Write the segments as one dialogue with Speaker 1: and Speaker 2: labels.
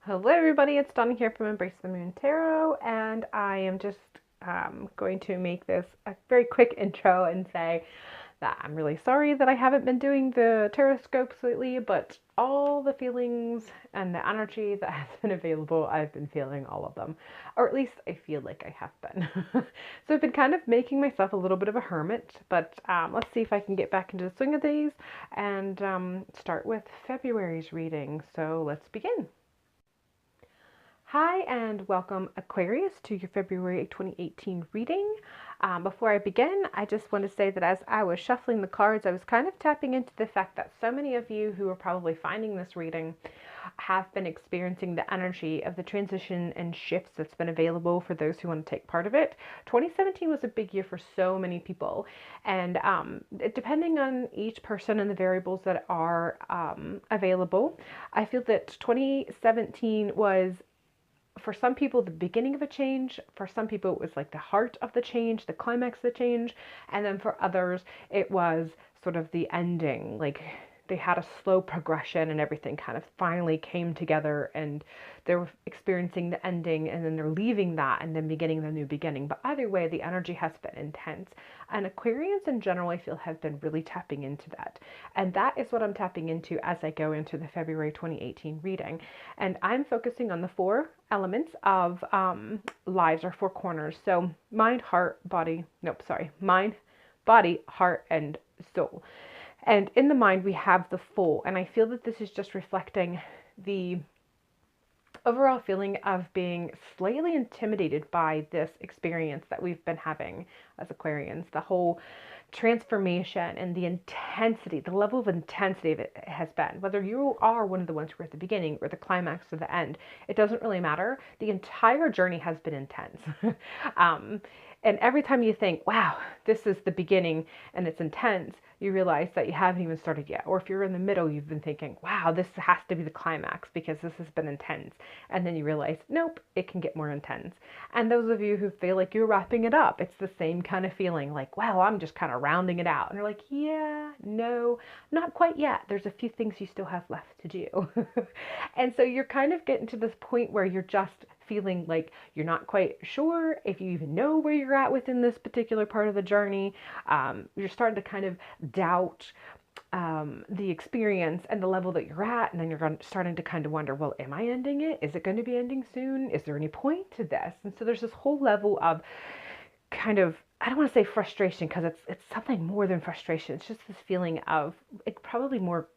Speaker 1: Hello everybody, it's Donna here from Embrace the Moon Tarot, and I am just going to make this a very quick intro and say that I'm really sorry that I haven't been doing the Tarotscopes lately, but all the feelings and the energy that has been available, I've been feeling all of them, or at least I feel like I have been. So I've been kind of making myself a little bit of a hermit, but let's see if I can get back into the swing of these and start with February's reading. So let's begin. Hi and welcome Aquarius to your February 2018 reading. Before I begin, I just want to say that as I was shuffling the cards, I was kind of tapping into the fact that so many of you who are probably finding this reading have been experiencing the energy of the transition and shifts that's been available for those who want to take part of it. 2017 was a big year for so many people, and depending on each person and the variables that are available, I feel that 2017 was, for some people, the beginning of a change. For some people, it was like the heart of the change, the climax of the change. And then for others, it was sort of the ending. Like they had a slow progression and everything kind of finally came together and they were experiencing the ending and then they're leaving that and then beginning the new beginning. But either way, the energy has been intense. And Aquarians in general, I feel, have been really tapping into that. And that is what I'm tapping into as I go into the February 2018 reading. And I'm focusing on the four elements of lives, or four corners. So mind, heart, body, nope, sorry, mind, body, heart, and soul. And in the mind, we have the Fool. And I feel that this is just reflecting the overall feeling of being slightly intimidated by this experience that we've been having as Aquarians. The whole transformation and the intensity, the level of intensity of it has been. Whether you are one of the ones who are at the beginning or the climax or the end, it doesn't really matter. The entire journey has been intense. um, and every time you think, wow, this is the beginning and it's intense, you realize that you haven't even started yet. Or if you're in the middle, you've been thinking, wow, this has to be the climax because this has been intense. And then you realize, nope, it can get more intense. And those of you who feel like you're wrapping it up, it's the same kind of feeling like, wow, I'm just kind of rounding it out. And you're like, yeah, no, not quite yet. There's a few things you still have left to do. And so you're kind of getting to this point where you're just feeling like you're not quite sure if you even know where you're at within this particular part of the journey. You're starting to kind of doubt the experience and the level that you're at, and then you're starting to kind of wonder, well, am I ending it? Is it going to be ending soon? Is there any point to this? And so there's this whole level of kind of, I don't want to say frustration because it's something more than frustration. It's just this feeling of, it probably more,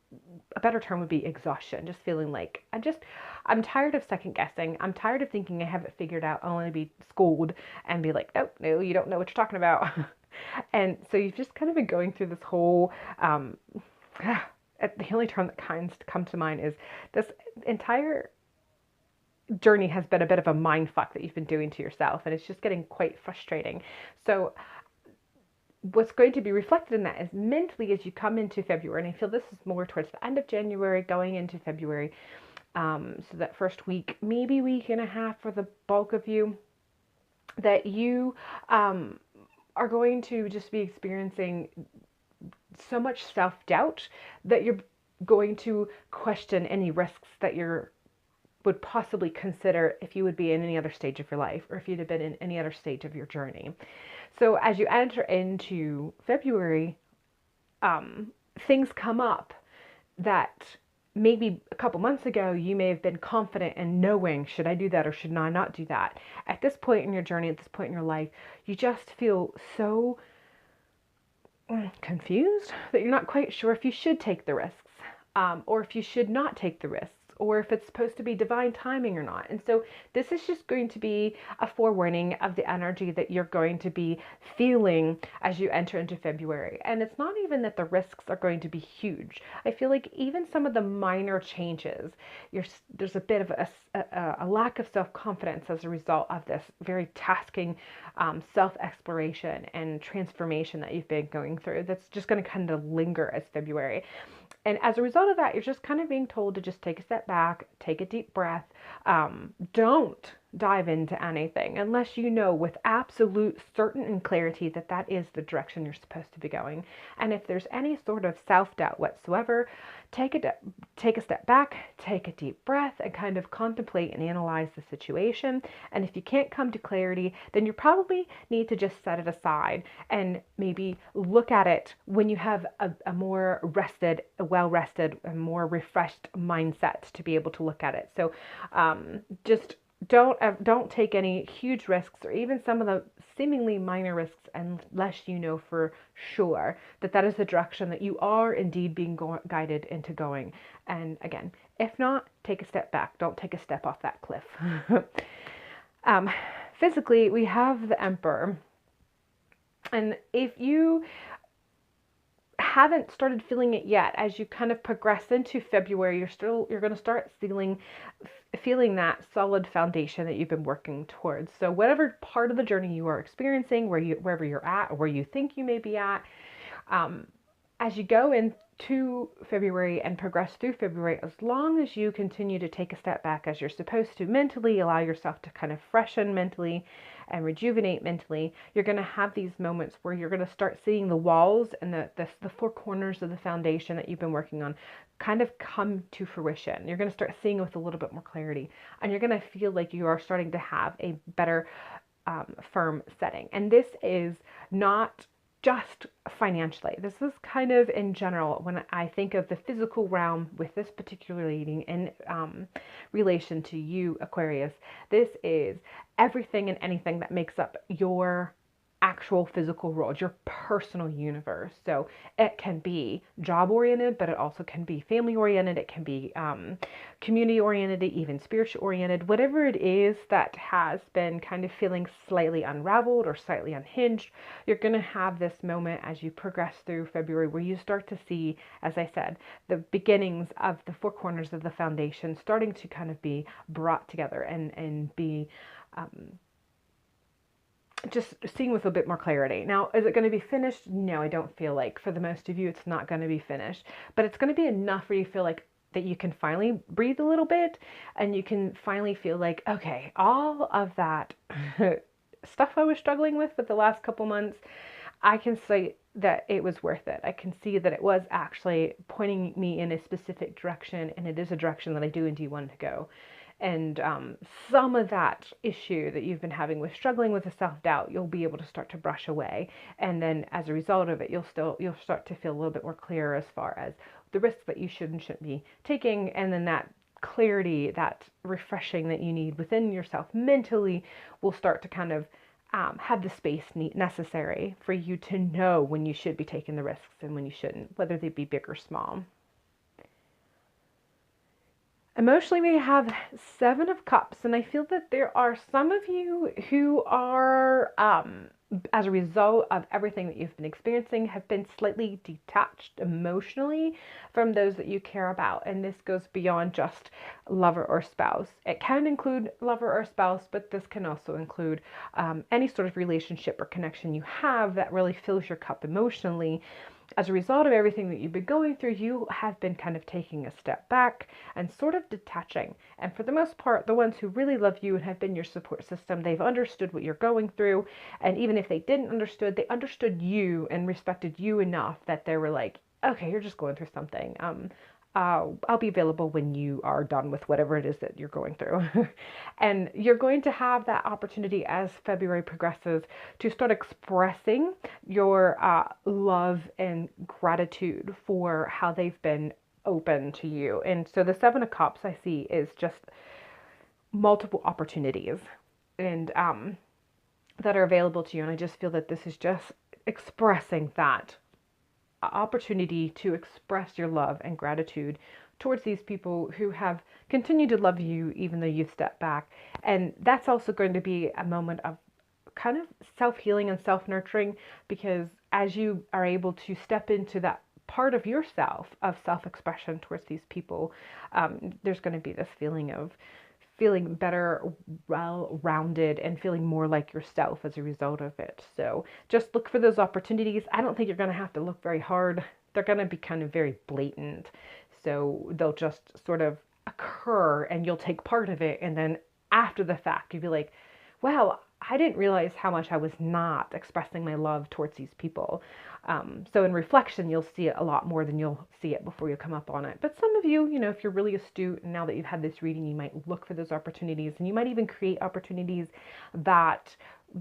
Speaker 1: a better term would be exhaustion. Just feeling like I'm tired of second guessing. I'm tired of thinking I have it figured out only to be schooled and be like, nope, no, you don't know what you're talking about. And so you've just kind of been going through this whole, the only term that kind of comes to mind is this entire journey has been a bit of a mind fuck that you've been doing to yourself, and it's just getting quite frustrating. So what's going to be reflected in that is mentally as you come into February, and I feel this is more towards the end of January going into February, so that first week, maybe week and a half for the bulk of you, that you are going to just be experiencing so much self-doubt that you're going to question any risks that you're would possibly consider if you would be in any other stage of your life or if you'd have been in any other stage of your journey. So as you enter into February, things come up that maybe a couple months ago you may have been confident in knowing, should I do that or should I not do that? At this point in your journey, at this point in your life, you just feel so confused that you're not quite sure if you should take the risks, or if you should not take the risks, or if it's supposed to be divine timing or not. And so this is just going to be a forewarning of the energy that you're going to be feeling as you enter into February. And it's not even that the risks are going to be huge. I feel like even some of the minor changes, there's a bit of a lack of self-confidence as a result of this very tasking self-exploration and transformation that you've been going through. That's just going to kind of linger as February. And as a result of that, you're just kind of being told to just take a step back, take a deep breath. Don't dive into anything unless you know with absolute certain and clarity that that is the direction you're supposed to be going. And if there's any sort of self-doubt whatsoever, take a step back, take a deep breath, and kind of contemplate and analyze the situation. And if you can't come to clarity, then you probably need to just set it aside and maybe look at it when you have a more rested, well rested, and more refreshed mindset to be able to look at it. So just don't take any huge risks or even some of the seemingly minor risks unless you know for sure that that is the direction that you are indeed being guided into going. And again, if not, take a step back. Don't take a step off that cliff. Physically, we have the Emperor. And if you haven't started feeling it yet, as you kind of progress into February, you're going to start feeling that solid foundation that you've been working towards. So whatever part of the journey you are experiencing, wherever you're at, or where you think you may be at, as you go into February and progress through February, as long as you continue to take a step back as you're supposed to mentally, allow yourself to kind of freshen mentally and rejuvenate mentally, you're going to have these moments where you're going to start seeing the walls and the four corners of the foundation that you've been working on kind of come to fruition. You're going to start seeing it with a little bit more clarity, and you're going to feel like you are starting to have a better firm setting. And this is not just financially. This is kind of in general when I think of the physical realm with this particular reading in relation to you, Aquarius. This is everything and anything that makes up your actual physical world, your personal universe. So it can be job oriented, but it also can be family oriented. It can be community oriented, even spiritual oriented, whatever it is that has been kind of feeling slightly unraveled or slightly unhinged. You're going to have this moment as you progress through February where you start to see, as I said, the beginnings of the four corners of the foundation starting to kind of be brought together and be just seeing with a bit more clarity. Now, is it going to be finished? No, I don't feel like. For the most of you, it's not going to be finished. But it's going to be enough where you feel like that you can finally breathe a little bit and you can finally feel like, okay, all of that stuff I was struggling with the last couple months, I can say that it was worth it. I can see that it was actually pointing me in a specific direction, and it is a direction that I do indeed want to go. And some of that issue that you've been having with struggling with the self-doubt, you'll be able to start to brush away. And then as a result of it, you'll start to feel a little bit more clear as far as the risks that you should and shouldn't be taking. And then that clarity, that refreshing that you need within yourself mentally will start to kind of have the space necessary for you to know when you should be taking the risks and when you shouldn't, whether they be big or small. Emotionally, we have Seven of Cups, and I feel that there are some of you who are, as a result of everything that you've been experiencing, have been slightly detached emotionally from those that you care about. And this goes beyond just lover or spouse. It can include lover or spouse, but this can also include any sort of relationship or connection you have that really fills your cup emotionally. As a result of everything that you've been going through, you have been kind of taking a step back and sort of detaching. And for the most part, the ones who really love you and have been your support system, they've understood what you're going through. And even if they didn't understood, they understood you and respected you enough that they were like, okay, you're just going through something. I'll be available when you are done with whatever it is that you're going through. And you're going to have that opportunity as February progresses to start expressing your love and gratitude for how they've been open to you. And so the Seven of Cups I see is just multiple opportunities and that are available to you. And I just feel that this is just expressing that opportunity to express your love and gratitude towards these people who have continued to love you even though you've stepped back. And that's also going to be a moment of kind of self-healing and self-nurturing, because as you are able to step into that part of yourself of self-expression towards these people, there's going to be this feeling of feeling better, well-rounded, and feeling more like yourself as a result of it. So just look for those opportunities. I don't think you're going to have to look very hard. They're going to be kind of very blatant. So they'll just sort of occur and you'll take part of it, and then after the fact. You'd be like, wow, I didn't realize how much I was not expressing my love towards these people. So in reflection, you'll see it a lot more than you'll see it before you come up on it. But some of you, if you're really astute, and now that you've had this reading, you might look for those opportunities, and you might even create opportunities that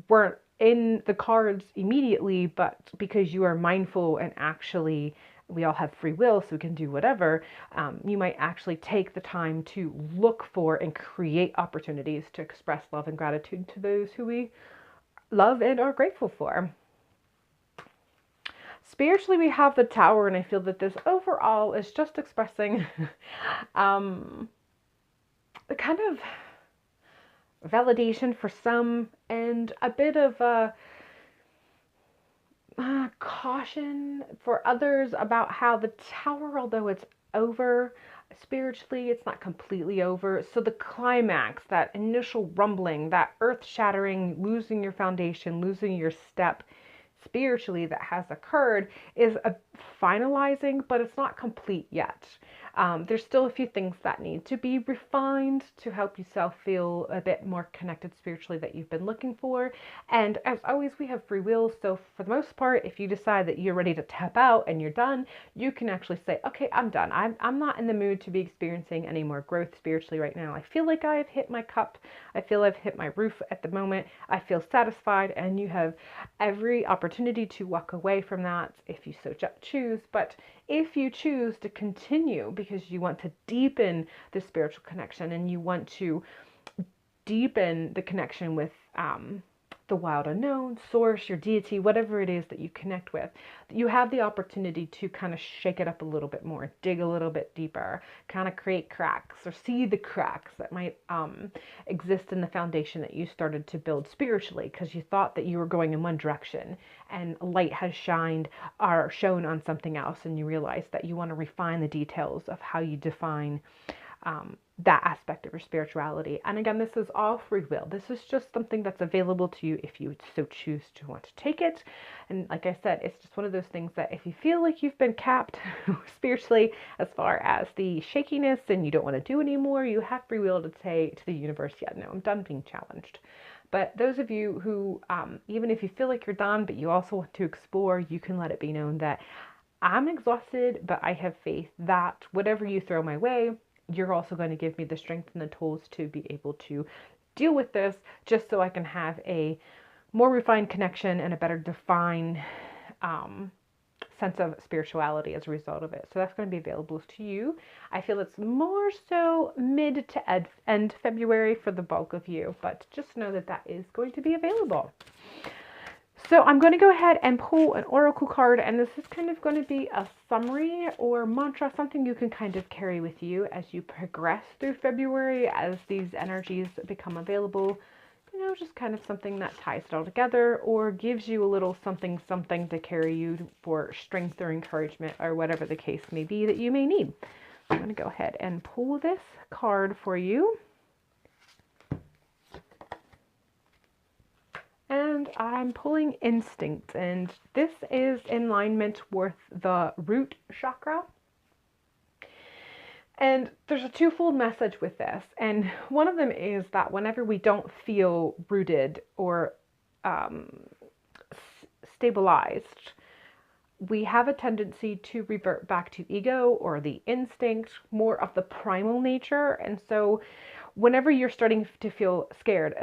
Speaker 1: weren't in the cards immediately, but because you are mindful and actually, we all have free will, so we can do whatever, you might actually take the time to look for and create opportunities to express love and gratitude to those who we love and are grateful for. Spiritually, we have the Tower, and I feel that this overall is just expressing the kind of validation for some and a bit of caution for others about how the Tower, although it's over spiritually, it's not completely over. So the climax, that initial rumbling, that earth-shattering, losing your foundation, losing your step spiritually that has occurred, is finalizing, but it's not complete yet. There's still a few things that need to be refined to help yourself feel a bit more connected spiritually that you've been looking for. And as always, we have free will. So for the most part, if you decide that you're ready to tap out and you're done, you can actually say, okay, I'm done. I'm not in the mood to be experiencing any more growth spiritually right now. I feel like I have hit my cup. I feel I've hit my roof at the moment. I feel satisfied, and you have every opportunity to walk away from that if you so choose. But if you choose to continue because you want to deepen the spiritual connection and you want to deepen the connection with the wild unknown, source, your deity, whatever it is that you connect with, you have the opportunity to kind of shake it up a little bit more, dig a little bit deeper, kind of create cracks or see the cracks that might exist in the foundation that you started to build spiritually because you thought that you were going in one direction and light has shined or shown on something else, and you realize that you want to refine the details of how you define that aspect of your spirituality. And again, this is all free will. This is just something that's available to you if you so choose to want to take it. And like I said, it's just one of those things that if you feel like you've been capped spiritually as far as the shakiness and you don't want to do anymore, you have free will to say to the universe, yeah, no, I'm done being challenged. But those of you who, even if you feel like you're done, but you also want to explore, you can let it be known that I'm exhausted, but I have faith that whatever you throw my way, you're also going to give me the strength and the tools to be able to deal with this, just so I can have a more refined connection and a better defined sense of spirituality as a result of it. So that's going to be available to you. I feel it's more so mid to end February for the bulk of you, but just know that that is going to be available. So I'm going to go ahead and pull an oracle card, and this is kind of going to be a summary or mantra, something you can kind of carry with you as you progress through February, as these energies become available. Just kind of something that ties it all together or gives you a little something to carry you for strength or encouragement or whatever the case may be that you may need. I'm going to go ahead and pull this card for you. And I'm pulling Instinct, and this is in alignment with the root chakra. And there's a twofold message with this, and one of them is that whenever we don't feel rooted or stabilized, we have a tendency to revert back to ego or the instinct, more of the primal nature. And so whenever you're starting to feel scared,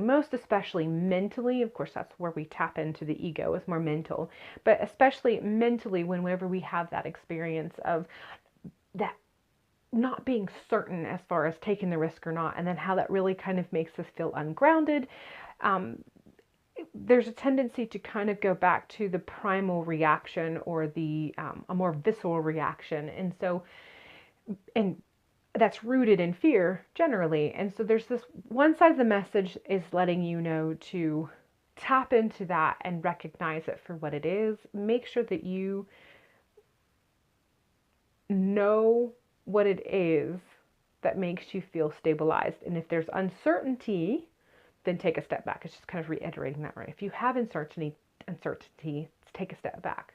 Speaker 1: most especially mentally, of course, that's where we tap into the ego, is more mental, but especially mentally, whenever we have that experience of that not being certain as far as taking the risk or not, and then how that really kind of makes us feel ungrounded, there's a tendency to kind of go back to the primal reaction or the a more visceral reaction. And so, and that's rooted in fear generally. And so there's this one side of the message is letting you know to tap into that and recognize it for what it is. Make sure that you know what it is that makes you feel stabilized. And if there's uncertainty, then take a step back. It's just kind of reiterating that, right? If you have uncertainty, take a step back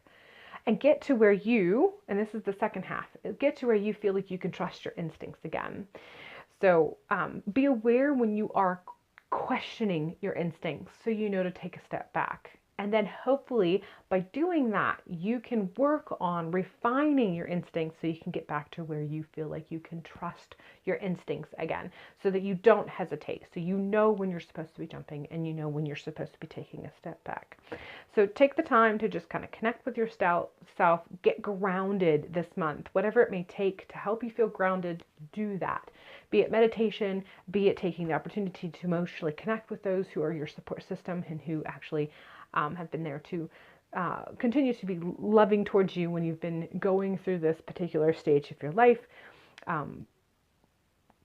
Speaker 1: and get to where you, and this is the second half, get to where you feel like you can trust your instincts again. So be aware when you are questioning your instincts so you know to take a step back. And then hopefully by doing that, you can work on refining your instincts so you can get back to where you feel like you can trust your instincts again, so that you don't hesitate. So you know when you're supposed to be jumping and you know when you're supposed to be taking a step back. So take the time to just kind of connect with your self, get grounded this month, whatever it may take to help you feel grounded, do that. Be it meditation, be it taking the opportunity to emotionally connect with those who are your support system and who actually have been there to continue to be loving towards you when you've been going through this particular stage of your life.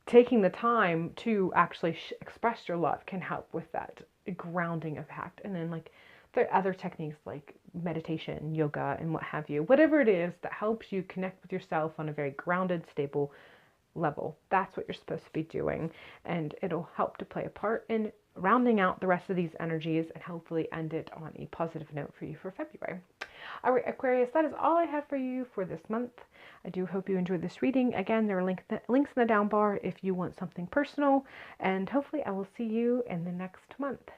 Speaker 1: Taking the time to actually express your love can help with that grounding effect. And then like there are other techniques like meditation, yoga, and what have you. Whatever it is that helps you connect with yourself on a very grounded, stable level. That's what you're supposed to be doing. And it'll help to play a part in rounding out the rest of these energies and hopefully end it on a positive note for you for February. All right, Aquarius, that is all I have for you for this month. I do hope you enjoyed this reading. Again, there are links in the down bar if you want something personal, and hopefully I will see you in the next month.